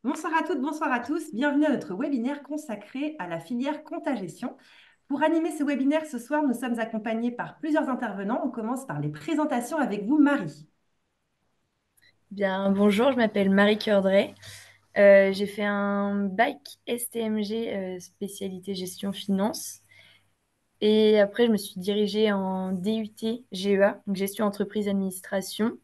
Bonsoir à toutes, bonsoir à tous. Bienvenue à notre webinaire consacré à la filière compta-gestion. Pour animer ce webinaire ce soir, nous sommes accompagnés par plusieurs intervenants. On commence par les présentations avec vous, Marie. Bien, bonjour, je m'appelle Marie Cœurdray. J'ai fait un bac STMG spécialité gestion finance. Et après, je me suis dirigée en DUT GEA, donc gestion entreprise administration.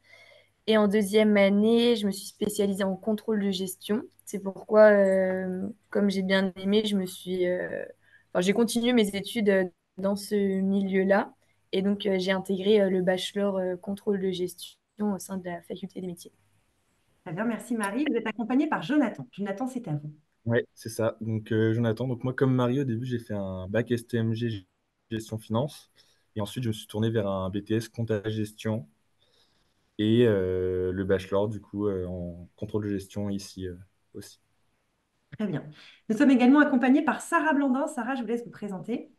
Et en deuxième année, je me suis spécialisée en contrôle de gestion. C'est pourquoi, comme j'ai bien aimé, j'ai continué mes études dans ce milieu-là. Et donc, j'ai intégré le bachelor contrôle de gestion au sein de la faculté des métiers. Très bien, merci Marie. Vous êtes accompagné par Jonathan. Jonathan, c'est à vous. Ouais, c'est ça. Donc, Jonathan, donc moi, comme Marie, au début, j'ai fait un bac STMG gestion finance. Et ensuite, je me suis tourné vers un BTS compta gestion et le bachelor, du coup, en contrôle de gestion ici aussi. Très bien. Nous sommes également accompagnés par Sarah Blandin. Sarah, je vous laisse vous présenter.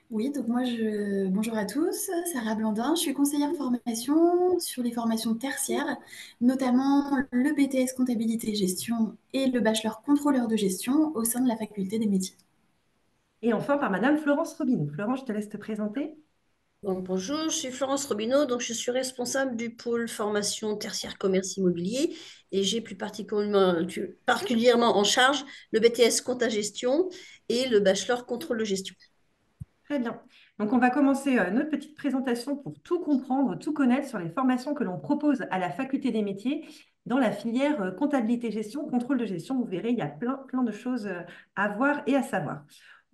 Oui, donc bonjour à tous, Sarah Blandin, je suis conseillère formation sur les formations tertiaires, notamment le BTS comptabilité gestion et le bachelor contrôleur de gestion au sein de la faculté des métiers. Et enfin par Madame Florence Robineau. Florence, je te laisse te présenter. Donc, bonjour, je suis Florence Robineau, donc je suis responsable du pôle formation tertiaire commerce immobilier et j'ai particulièrement en charge le BTS compta gestion et le bachelor contrôle de gestion. Très bien. Donc, on va commencer notre petite présentation pour tout comprendre, tout connaître sur les formations que l'on propose à la Faculté des métiers dans la filière comptabilité-gestion, contrôle de gestion. Vous verrez, il y a plein de choses à voir et à savoir.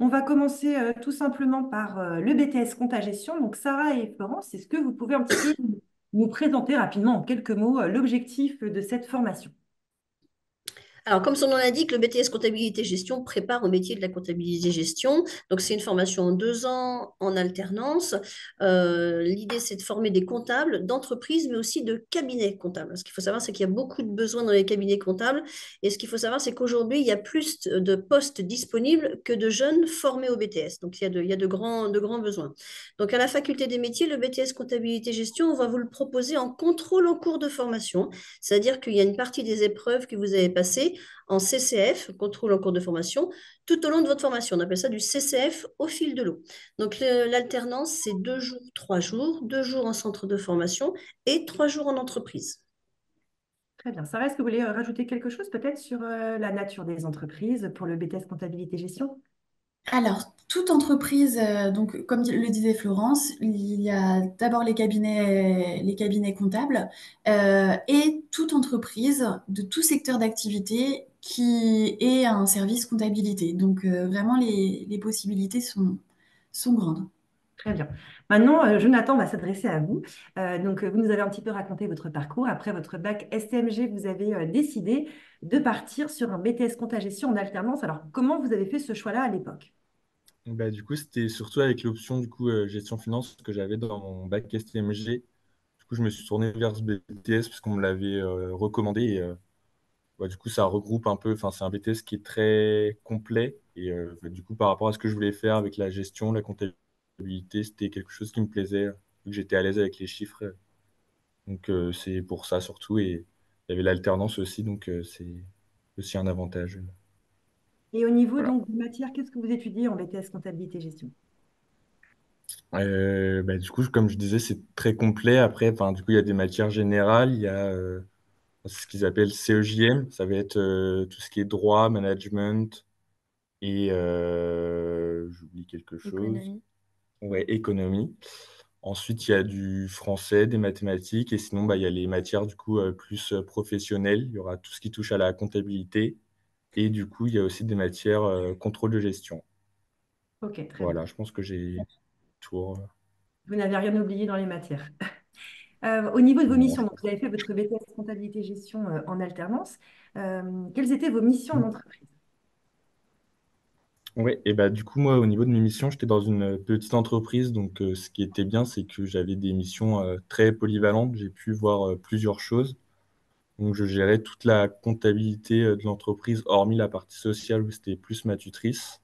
On va commencer tout simplement par le BTS compta-gestion. Donc, Sarah et Florence, est-ce que vous pouvez un petit peu nous présenter rapidement en quelques mots l'objectif de cette formation? Alors, comme son nom l'indique, le BTS comptabilité gestion prépare au métier de la comptabilité gestion. Donc, c'est une formation en 2 ans en alternance. L'idée, c'est de former des comptables d'entreprise, mais aussi de cabinets comptables. Ce qu'il faut savoir, c'est qu'il y a beaucoup de besoins dans les cabinets comptables. Et ce qu'il faut savoir, c'est qu'aujourd'hui, il y a plus de postes disponibles que de jeunes formés au BTS. Donc, il y a de grands besoins. Donc, à la faculté des métiers, le BTS comptabilité gestion, on va vous le proposer en contrôle en cours de formation. C'est-à-dire qu'il y a une partie des épreuves que vous avez passées en CCF, contrôle en cours de formation, tout au long de votre formation. On appelle ça du CCF au fil de l'eau. Donc l'alternance, c'est 2 jours, 3 jours, 2 jours en centre de formation et 3 jours en entreprise. Très bien. Sarah, est-ce que vous voulez rajouter quelque chose peut-être sur la nature des entreprises pour le BTS comptabilité-gestion? Alors, toute entreprise, donc comme le disait Florence, il y a d'abord les cabinets comptables et toute entreprise de tout secteur d'activité qui ait un service comptabilité. Donc, vraiment, les possibilités sont grandes. Très bien. Maintenant, Jonathan va s'adresser à vous. Vous nous avez un petit peu raconté votre parcours. Après votre bac STMG, vous avez décidé de partir sur un BTS compta gestion en alternance. Alors, comment vous avez fait ce choix-là à l'époque? Bah, du coup, c'était surtout avec l'option du coup gestion finance que j'avais dans mon bac STMG. Du coup, je me suis tourné vers ce BTS parce qu'on me l'avait recommandé. Et, du coup, ça regroupe un peu, enfin, c'est un BTS qui est très complet. Et du coup, par rapport à ce que je voulais faire avec la gestion, la comptabilité, c'était quelque chose qui me plaisait, vu que j'étais à l'aise avec les chiffres. Donc, c'est pour ça surtout. Et il y avait l'alternance aussi, donc c'est aussi un avantage. Et au niveau Voilà. donc des matières, qu'est-ce que vous étudiez en BTS comptabilité gestion? Du coup, comme je disais, c'est très complet. Après, enfin, du coup, il y a des matières générales. Il y a ce qu'ils appellent CEJM. Ça va être tout ce qui est droit, management et j'oublie quelque chose. Économie. Ouais, économie. Ensuite, il y a du français, des mathématiques, et sinon, bah, il y a les matières du coup plus professionnelles. Il y aura tout ce qui touche à la comptabilité, et du coup, il y a aussi des matières contrôle de gestion. Ok, très bien. Voilà, je pense que j'ai tour. Vous n'avez rien oublié dans les matières. Au niveau de vos Non. missions, donc vous avez fait votre BTS comptabilité gestion en alternance. Quelles étaient vos missions en entreprise? Ouais, et bah du coup, moi, au niveau de mes missions, j'étais dans une petite entreprise, donc ce qui était bien, c'est que j'avais des missions très polyvalentes. J'ai pu voir plusieurs choses. Donc, je gérais toute la comptabilité de l'entreprise, hormis la partie sociale où c'était plus ma tutrice.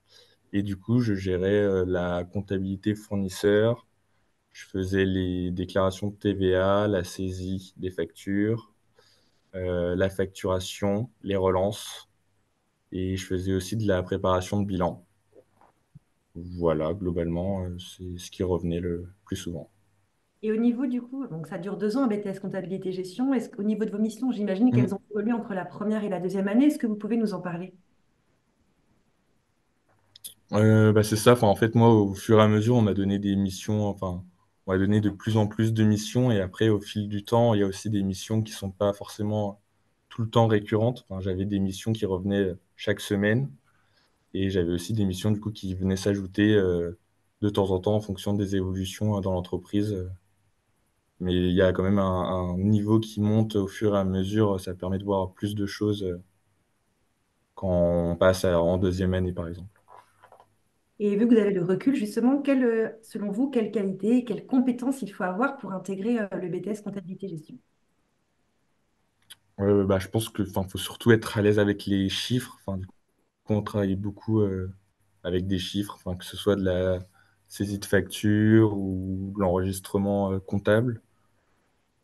Et du coup, je gérais la comptabilité fournisseur. Je faisais les déclarations de TVA, la saisie des factures. la facturation, les relances, et je faisais aussi de la préparation de bilan. Voilà, globalement, c'est ce qui revenait le plus souvent. Et au niveau du coup, donc ça dure 2 ans, un BTS comptabilité gestion. Est-ce qu'au niveau de vos missions, j'imagine qu'elles Mm. ont évolué entre la première et la deuxième année. Est-ce que vous pouvez nous en parler? Bah, c'est ça, enfin, en fait, moi, au fur et à mesure, on m'a donné des missions, enfin, on m'a donné de plus en plus de missions et après, au fil du temps, il y a aussi des missions qui sont pas forcément tout le temps récurrentes. Enfin, j'avais des missions qui revenaient chaque semaine et j'avais aussi des missions, du coup, qui venaient s'ajouter de temps en temps en fonction des évolutions dans l'entreprise. Mais il y a quand même un niveau qui monte au fur et à mesure. Ça permet de voir plus de choses quand on passe en deuxième année, par exemple. Et vu que vous avez le recul, justement, selon vous, quelles qualités et quelles compétences il faut avoir pour intégrer le BTS comptabilité gestion? Bah, je pense que, enfin, faut surtout être à l'aise avec les chiffres. Enfin, du coup, on travaille beaucoup avec des chiffres, enfin, que ce soit de la saisie de facture ou de l'enregistrement comptable.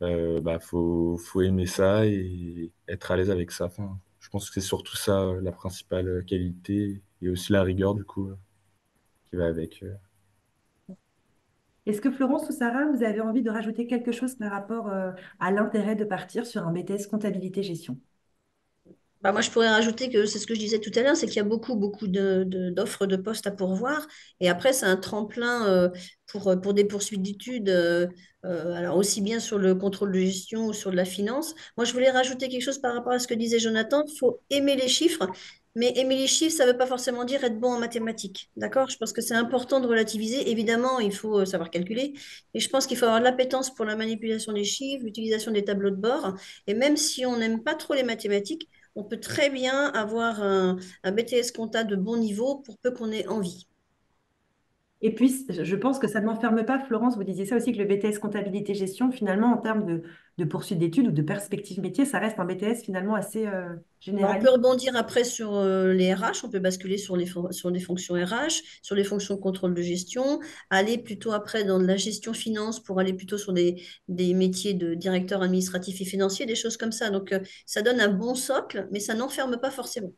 Bah, faut aimer ça et être à l'aise avec ça. Enfin, je pense que c'est surtout ça la principale qualité et aussi la rigueur du coup qui va avec. Est-ce que Florence ou Sarah, vous avez envie de rajouter quelque chose par rapport à l'intérêt de partir sur un BTS comptabilité gestion? Bah, moi, je pourrais rajouter que c'est ce que je disais tout à l'heure, c'est qu'il y a beaucoup, beaucoup d'offres de postes à pourvoir. Et après, c'est un tremplin pour des poursuites d'études, alors aussi bien sur le contrôle de gestion ou sur de la finance. Moi, je voulais rajouter quelque chose par rapport à ce que disait Jonathan. Il faut aimer les chiffres, mais aimer les chiffres, ça ne veut pas forcément dire être bon en mathématiques. D'accord? Je pense que c'est important de relativiser. Évidemment, il faut savoir calculer, mais je pense qu'il faut avoir de l'appétence pour la manipulation des chiffres, l'utilisation des tableaux de bord. Et même si on n'aime pas trop les mathématiques, on peut très bien avoir un BTS compta de bon niveau pour peu qu'on ait envie. Et puis, je pense que ça ne m'enferme pas, Florence, vous disiez ça aussi, que le BTS comptabilité gestion, finalement, en termes de poursuite d'études ou de perspective métier, ça reste un BTS finalement assez On peut généraliste. rebondir après sur les RH, on peut basculer sur sur les fonctions RH, sur les fonctions de contrôle de gestion, aller plutôt après dans de la gestion finance pour aller plutôt sur des métiers de directeur administratif et financier, des choses comme ça. Donc, ça donne un bon socle, mais ça n'enferme pas forcément.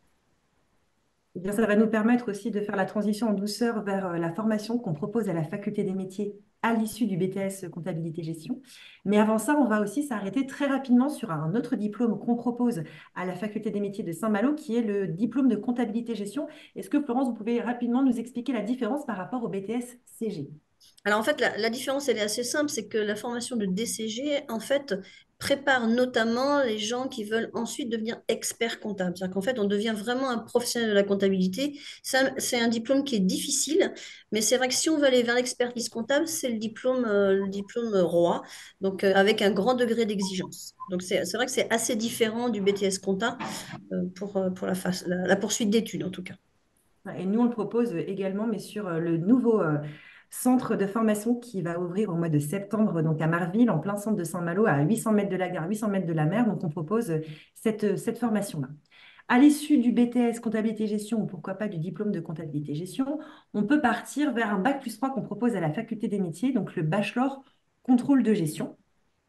Eh bien, ça va nous permettre aussi de faire la transition en douceur vers la formation qu'on propose à la Faculté des métiers à l'issue du BTS comptabilité gestion. Mais avant ça, on va aussi s'arrêter très rapidement sur un autre diplôme qu'on propose à la Faculté des métiers de Saint-Malo, qui est le diplôme de comptabilité gestion. Est-ce que Florence, vous pouvez rapidement nous expliquer la différence par rapport au BTS CG? Alors en fait, la différence, elle est assez simple, c'est que la formation de DCG, en fait, prépare notamment les gens qui veulent ensuite devenir experts comptables. C'est-à-dire qu'en fait, on devient vraiment un professionnel de la comptabilité. C'est un diplôme qui est difficile, mais c'est vrai que si on veut aller vers l'expertise comptable, c'est le diplôme roi, donc avec un grand degré d'exigence. Donc c'est vrai que c'est assez différent du BTS compta pour la poursuite d'études en tout cas. Et nous, on le propose également, mais sur le nouveau centre de formation qui va ouvrir au mois de septembre, donc à Marville, en plein centre de Saint-Malo, à 800 mètres de la gare, 800 mètres de la mer. Donc, on propose cette formation-là. À l'issue du BTS comptabilité gestion ou pourquoi pas du diplôme de comptabilité gestion, on peut partir vers un bac+3 qu'on propose à la faculté des métiers, donc le bachelor contrôle de gestion.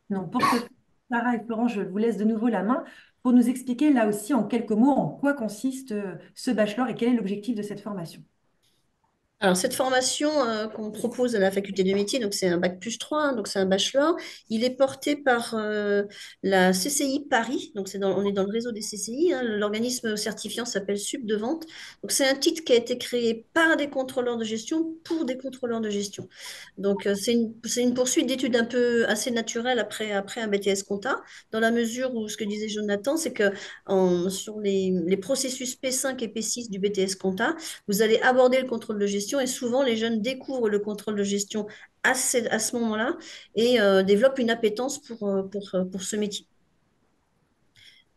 Donc, pour ce faire, Sarah et Florent, je vous laisse de nouveau la main pour nous expliquer là aussi en quelques mots en quoi consiste ce bachelor et quel est l'objectif de cette formation. Alors, cette formation qu'on propose à la faculté de métier, donc c'est un bac+3, hein, donc c'est un bachelor, il est porté par la CCI Paris, donc on est dans le réseau des CCI, hein, l'organisme certifiant s'appelle Subdevante. Donc c'est un titre qui a été créé par des contrôleurs de gestion pour des contrôleurs de gestion. Donc c'est une poursuite d'études un peu assez naturelle après un BTS compta, dans la mesure où ce que disait Jonathan, c'est que sur les processus P5 et P6 du BTS compta, vous allez aborder le contrôle de gestion et souvent les jeunes découvrent le contrôle de gestion à ce moment-là et développent une appétence pour ce métier.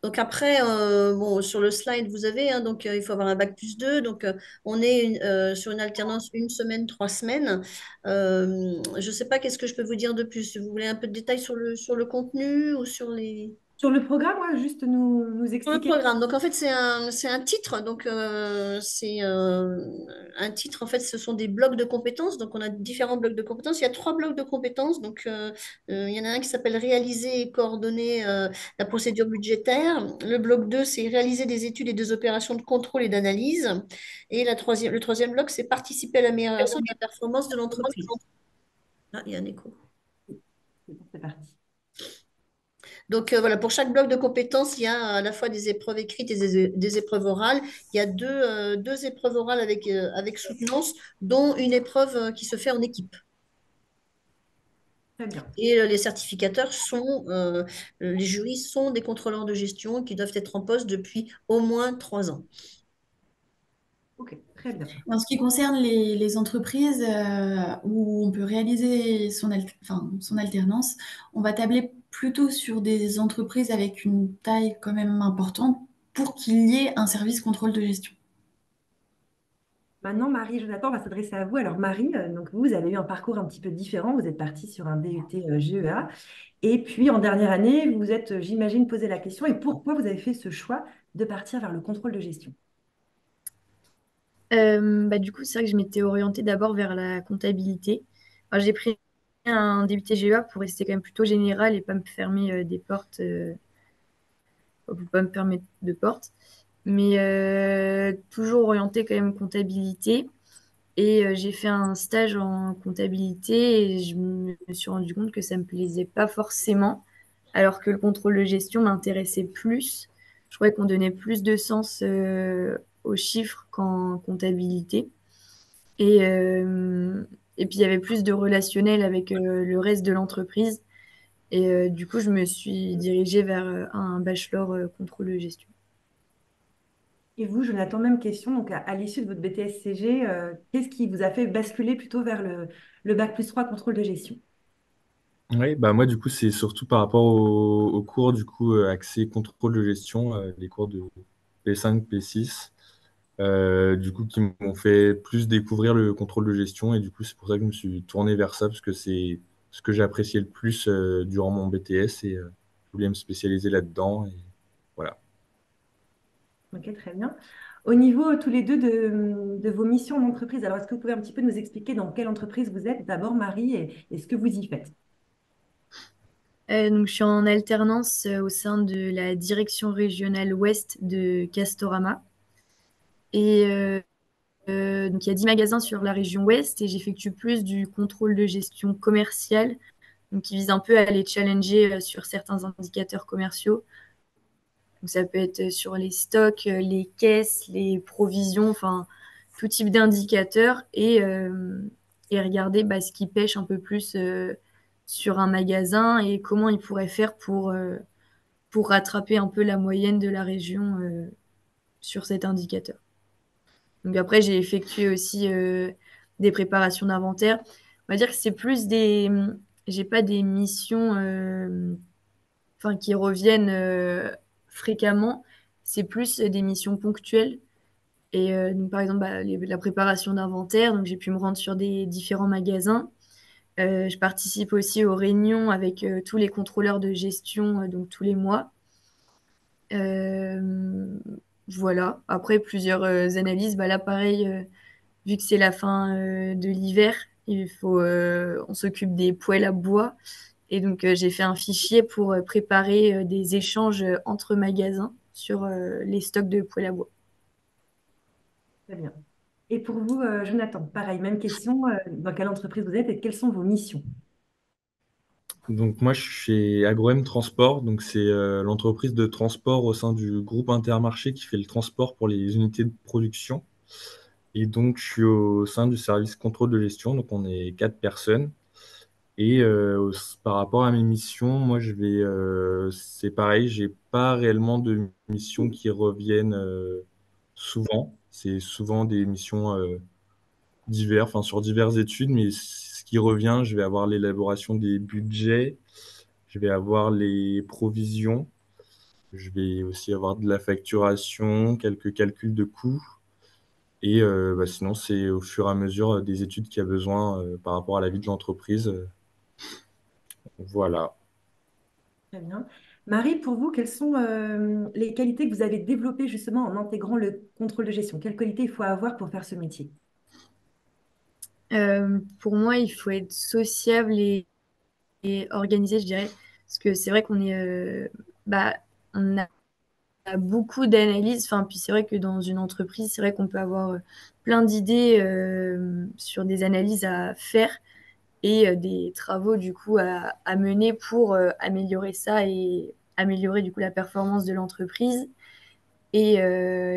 Donc après, bon, sur le slide, vous avez, hein, donc il faut avoir un bac+2. Donc on est sur une alternance 1 semaine, 3 semaines. Je ne sais pas qu'est-ce que je peux vous dire de plus. Si vous voulez un peu de détails sur sur le contenu ou sur les... Sur le programme, ouais, juste nous Sur le expliquer. programme. Donc, en fait, c'est un titre. Donc, c'est un titre. En fait, ce sont des blocs de compétences. Donc, on a différents blocs de compétences. Il y a trois blocs de compétences. Donc, il y en a un qui s'appelle réaliser et coordonner la procédure budgétaire. Le bloc 2, c'est réaliser des études et des opérations de contrôle et d'analyse. Et le troisième bloc, c'est participer à l'amélioration de la performance de l'entreprise. Ah, il y a un écho. C'est parti. Donc voilà, pour chaque bloc de compétences, il y a à la fois des épreuves écrites et des épreuves orales. Il y a deux épreuves orales avec soutenance, dont une épreuve qui se fait en équipe. Très bien. Et les certificateurs les jurys sont des contrôleurs de gestion qui doivent être en poste depuis au moins 3 ans. Ok, très bien. En ce qui concerne les entreprises où on peut réaliser son alternance, on va tabler plutôt sur des entreprises avec une taille quand même importante pour qu'il y ait un service contrôle de gestion. Maintenant, Marie, Jonathan, on va s'adresser à vous. Alors, Marie, donc vous avez eu un parcours un petit peu différent. Vous êtes partie sur un DUT GEA. Et puis, en dernière année, vous vous êtes, j'imagine, posé la question. Et pourquoi vous avez fait ce choix de partir vers le contrôle de gestion? Du coup, c'est vrai que je m'étais orientée d'abord vers la comptabilité. Enfin, j'ai pris un DUT GEA pour rester quand même plutôt général et pas me fermer des portes, pour pas me fermer de portes. Mais toujours orientée quand même comptabilité. Et j'ai fait un stage en comptabilité et je me suis rendu compte que ça me plaisait pas forcément, alors que le contrôle de gestion m'intéressait plus. Je trouvais qu'on donnait plus de sens aux chiffres qu'en comptabilité. Et, euh, et puis, il y avait plus de relationnel avec le reste de l'entreprise. Et du coup, je me suis dirigée vers un bachelor contrôle de gestion. Et vous, Jonathan, même question. Donc, à l'issue de votre BTS-CG, qu'est-ce qui vous a fait basculer plutôt vers le bac+3 contrôle de gestion? Oui, bah moi du coup c'est surtout par rapport aux cours du coup axés contrôle de gestion, les cours de P5, P6, du coup qui m'ont fait plus découvrir le contrôle de gestion et du coup c'est pour ça que je me suis tourné vers ça parce que c'est ce que j'ai apprécié le plus durant mon BTS et je voulais me spécialiser là-dedans et voilà. Ok, très bien. Au niveau tous les deux de vos missions d'entreprise, alors est-ce que vous pouvez un petit peu nous expliquer dans quelle entreprise vous êtes? D'abord, Marie, et ce que vous y faites? Donc, je suis en alternance au sein de la direction régionale ouest de Castorama. Et donc, il y a 10 magasins sur la région ouest et j'effectue plus du contrôle de gestion commerciale, donc qui vise un peu à les challenger sur certains indicateurs commerciaux. Donc, ça peut être sur les stocks, les caisses, les provisions, enfin tout type d'indicateurs et regarder ce qui pêche un peu plus sur un magasin et comment ils pourraient faire pour rattraper un peu la moyenne de la région sur cet indicateur. Donc après, j'ai effectué aussi des préparations d'inventaire. On va dire que c'est plus des... J'ai pas des missions qui reviennent fréquemment. C'est plus des missions ponctuelles. Et donc, par exemple, la préparation d'inventaire. Donc, j'ai pu me rendre sur des différents magasins. Je participe aussi aux réunions avec tous les contrôleurs de gestion, donc tous les mois. Euh, voilà. Après, plusieurs analyses. Là, pareil, vu que c'est la fin de l'hiver, on s'occupe des poêles à bois. Et donc, j'ai fait un fichier pour préparer des échanges entre magasins sur les stocks de poêles à bois. Très bien. Et pour vous, Jonathan, pareil, même question. Dans quelle entreprise vous êtes et quelles sont vos missions? Donc moi je suis chez AgroM Transport, donc c'est l'entreprise de transport au sein du groupe Intermarché qui fait le transport pour les unités de production. Et donc, je suis au sein du service contrôle de gestion, donc on est 4 personnes. Et par rapport à mes missions, moi, c'est pareil, j'ai pas réellement de missions qui reviennent souvent. C'est souvent des missions diverses, enfin sur diverses études, mais ce qui revient, je vais avoir l'élaboration des budgets, je vais avoir les provisions, je vais aussi avoir de la facturation, quelques calculs de coûts. Et sinon, c'est au fur et à mesure des études qu'il y a besoin par rapport à la vie de l'entreprise. Voilà. Très bien. Marie, pour vous, quelles sont les qualités que vous avez développées justement en intégrant le contrôle de gestion? Quelles qualités il faut avoir pour faire ce métier? Pour moi, il faut être sociable et organisé, je dirais. Parce que c'est vrai qu'on est, bah, on a beaucoup d'analyses. Enfin, puis c'est vrai que dans une entreprise, c'est vrai qu'on peut avoir plein d'idées sur des analyses à faire et des travaux du coup à mener pour améliorer ça et améliorer du coup la performance de l'entreprise. Et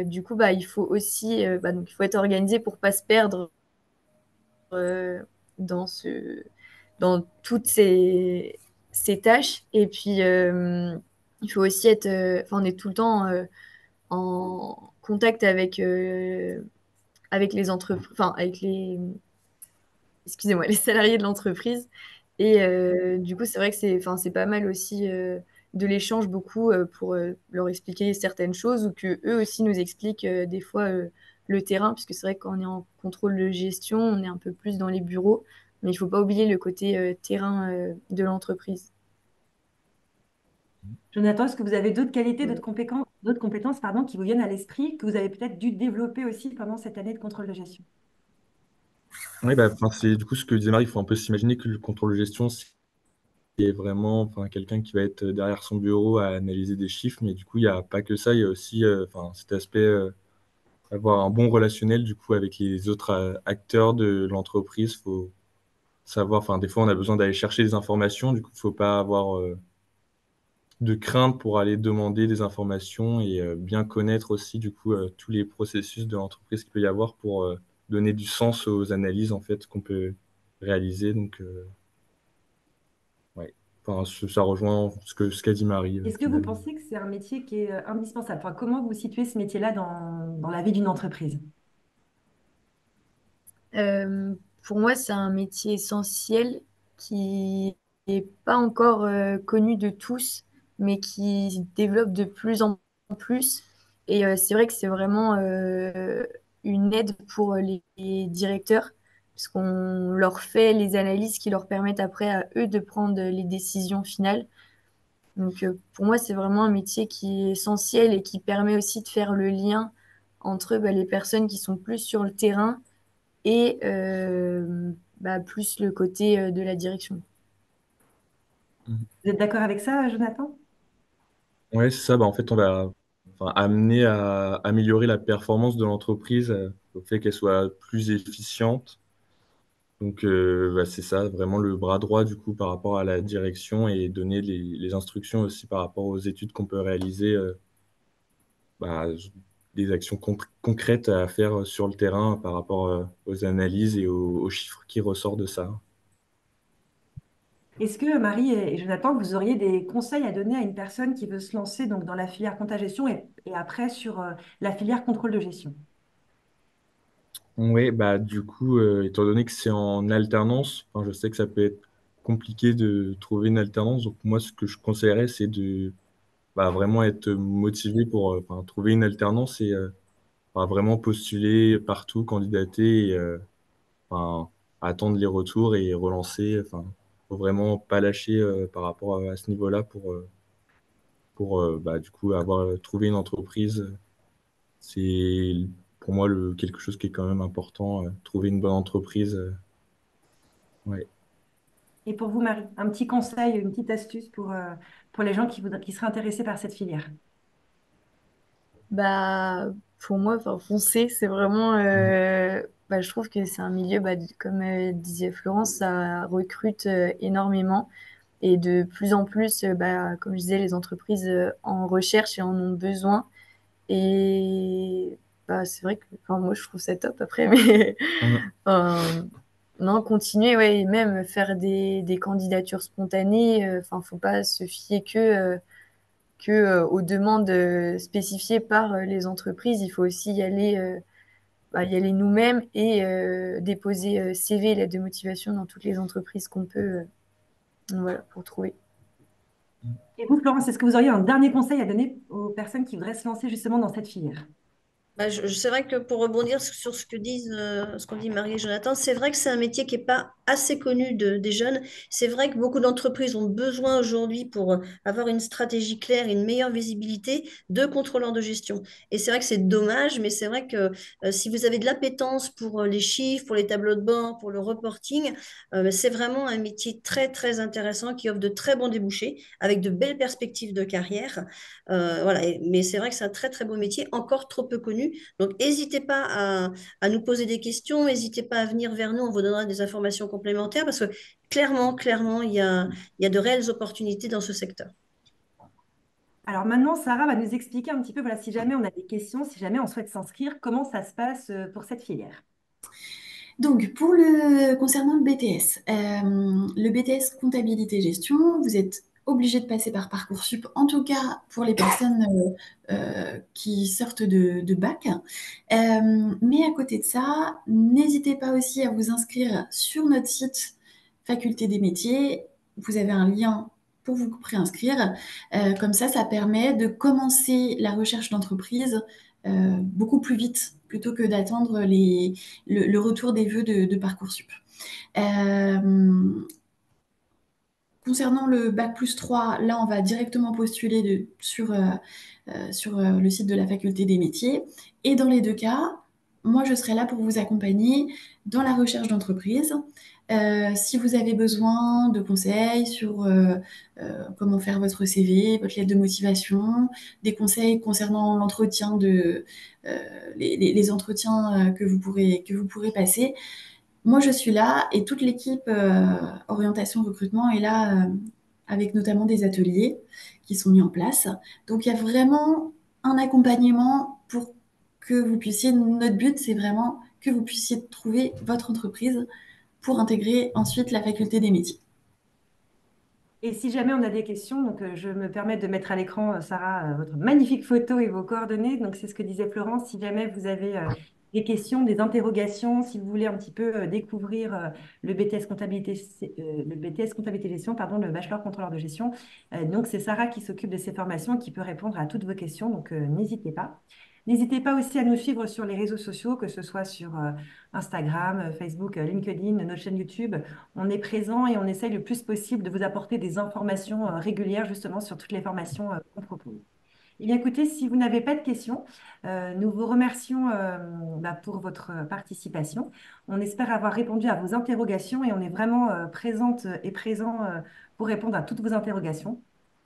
du coup, bah, il faut aussi donc, il faut être organisé pour pas se perdre euh, dans dans toutes ces tâches. Et puis, il faut aussi être, enfin, on est tout le temps en contact avec les entreprises, enfin, avec excusez-moi, les salariés de l'entreprise. Et du coup, c'est vrai que enfin, c'est pas mal aussi de l'échange beaucoup pour leur expliquer certaines choses ou que eux aussi nous expliquent des fois le terrain, puisque c'est vrai que quand on est en contrôle de gestion, on est un peu plus dans les bureaux, mais il faut pas oublier le côté terrain de l'entreprise. Jonathan, est-ce que vous avez d'autres qualités, Voilà. d'autres compétences, pardon, qui vous viennent à l'esprit, que vous avez peut-être dû développer aussi pendant cette année de contrôle de gestion? Oui, bah, enfin, c'est du coup ce que disait Marie, il faut un peu s'imaginer que le contrôle de gestion, c'est vraiment enfin, quelqu'un qui va être derrière son bureau à analyser des chiffres, mais du coup, il n'y a pas que ça, il y a aussi enfin, cet aspect, avoir un bon relationnel du coup avec les autres acteurs de l'entreprise. Faut savoir, enfin, des fois, on a besoin d'aller chercher des informations, du coup, il ne faut pas avoir de crainte pour aller demander des informations et bien connaître aussi du coup tous les processus de l'entreprise qu'il peut y avoir pour donner du sens aux analyses en fait qu'on peut réaliser. Donc ouais, enfin, ça rejoint ce qu'a dit Marie Est-ce que vous finalement. pensez que c'est un métier qui est indispensable? Enfin, comment vous situez ce métier-là dans la vie d'une entreprise? Euh, pour moi, c'est un métier essentiel qui n'est pas encore connu de tous, mais qui se développe de plus en plus. Et c'est vrai que c'est vraiment une aide pour les directeurs, parce qu'on leur fait les analyses qui leur permettent après à eux de prendre les décisions finales. Donc pour moi, c'est vraiment un métier qui est essentiel et qui permet aussi de faire le lien entre les personnes qui sont plus sur le terrain et plus le côté de la direction. Mhm. Vous êtes d'accord avec ça, Jonathan? Ouais, c'est ça. Bah, en fait, on va enfin, amener à améliorer la performance de l'entreprise au fait qu'elle soit plus efficiente. Donc, bah, c'est ça, vraiment le bras droit du coup par rapport à la direction et donner les instructions aussi par rapport aux études qu'on peut réaliser, bah, des actions concrètes à faire sur le terrain par rapport aux analyses et aux chiffres qui ressortent de ça. Est-ce que Marie et Jonathan, vous auriez des conseils à donner à une personne qui veut se lancer donc, dans la filière compta gestion et après sur la filière contrôle de gestion? Oui, bah, du coup, étant donné que c'est en alternance, enfin, je sais que ça peut être compliqué de trouver une alternance. Donc, moi, ce que je conseillerais, c'est de bah, vraiment être motivé pour enfin, trouver une alternance et enfin, vraiment postuler partout, candidater et enfin, attendre les retours et relancer. Enfin, faut vraiment pas lâcher par rapport à ce niveau-là pour bah, du coup avoir trouvé une entreprise. C'est pour moi quelque chose qui est quand même important. Trouver une bonne entreprise. Ouais. Et pour vous, Marie, un petit conseil, une petite astuce pour les gens qui seraient intéressés par cette filière? Bah, pour moi, enfin, foncer, c'est vraiment, Mhm. je trouve que c'est un milieu, comme disait Florence, ça recrute énormément. Et de plus en plus, comme je disais, les entreprises en recherche et en ont besoin. Et c'est vrai que enfin, moi, je trouve ça top après, mais Mhm. enfin, non, continuer, ouais, et même faire des candidatures spontanées. Enfin, faut pas se fier que aux demandes spécifiées par les entreprises. Il faut aussi y aller nous-mêmes et déposer CV, lettre de motivation dans toutes les entreprises qu'on peut, voilà, pour trouver. Et vous, Florence, est-ce que vous auriez un dernier conseil à donner aux personnes qui voudraient se lancer justement dans cette filière? Bah, c'est vrai que pour rebondir sur ce que disent, ce qu'ont dit Marie et Jonathan, c'est vrai que c'est un métier qui n'est pas assez connu des jeunes. C'est vrai que beaucoup d'entreprises ont besoin aujourd'hui pour avoir une stratégie claire et une meilleure visibilité de contrôleurs de gestion. Et c'est vrai que c'est dommage, mais c'est vrai que si vous avez de l'appétence pour les chiffres, pour les tableaux de bord, pour le reporting, c'est vraiment un métier très, très intéressant qui offre de très bons débouchés avec de belles perspectives de carrière. Voilà. Mais c'est vrai que c'est un très, très beau métier, encore trop peu connu. Donc, n'hésitez pas à nous poser des questions, n'hésitez pas à venir vers nous, on vous donnera des informations complémentaires parce que clairement, il y a de réelles opportunités dans ce secteur. Alors maintenant, Sarah va nous expliquer un petit peu, voilà, si jamais on a des questions, si jamais on souhaite s'inscrire, comment ça se passe pour cette filière. Donc, concernant le BTS comptabilité gestion, vous êtes obligé de passer par Parcoursup, en tout cas pour les personnes qui sortent de bac. Mais à côté de ça, n'hésitez pas aussi à vous inscrire sur notre site Faculté des métiers. Vous avez un lien pour vous préinscrire. Comme ça permet de commencer la recherche d'entreprise beaucoup plus vite plutôt que d'attendre le retour des vœux de Parcoursup. Concernant le bac+3, là, on va directement postuler sur le site de la Faculté des métiers. Et dans les deux cas, moi, je serai là pour vous accompagner dans la recherche d'entreprise. Si vous avez besoin de conseils sur comment faire votre CV, votre lettre de motivation, des conseils concernant l'entretien les entretiens que vous pourrez passer, moi, je suis là et toute l'équipe orientation recrutement est là avec notamment des ateliers qui sont mis en place. Donc, il y a vraiment un accompagnement pour que vous puissiez, notre but, c'est vraiment que vous puissiez trouver votre entreprise pour intégrer ensuite la faculté des métiers. Et si jamais on a des questions, donc je me permets de mettre à l'écran, Sarah, votre magnifique photo et vos coordonnées. Donc c'est ce que disait Florence. Si jamais vous avez des questions, des interrogations, si vous voulez un petit peu découvrir le BTS comptabilité, le BTS comptabilité gestion, pardon, le bachelor contrôleur de gestion, donc c'est Sarah qui s'occupe de ces formations et qui peut répondre à toutes vos questions. Donc n'hésitez pas. N'hésitez pas aussi à nous suivre sur les réseaux sociaux, que ce soit sur Instagram, Facebook, LinkedIn, notre chaîne YouTube. On est présent et on essaye le plus possible de vous apporter des informations régulières justement sur toutes les formations qu'on propose. Eh bien, écoutez, si vous n'avez pas de questions, nous vous remercions pour votre participation. On espère avoir répondu à vos interrogations et on est vraiment présente et présent pour répondre à toutes vos interrogations.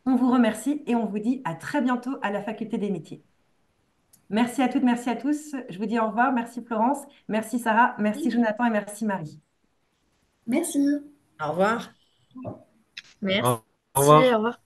On vous remercie et on vous dit à très bientôt à la Faculté des métiers. Merci à toutes, merci à tous. Je vous dis au revoir. Merci Florence, merci Sarah, merci Jonathan et merci Marie. Merci. Au revoir. Merci. Au revoir. Au revoir.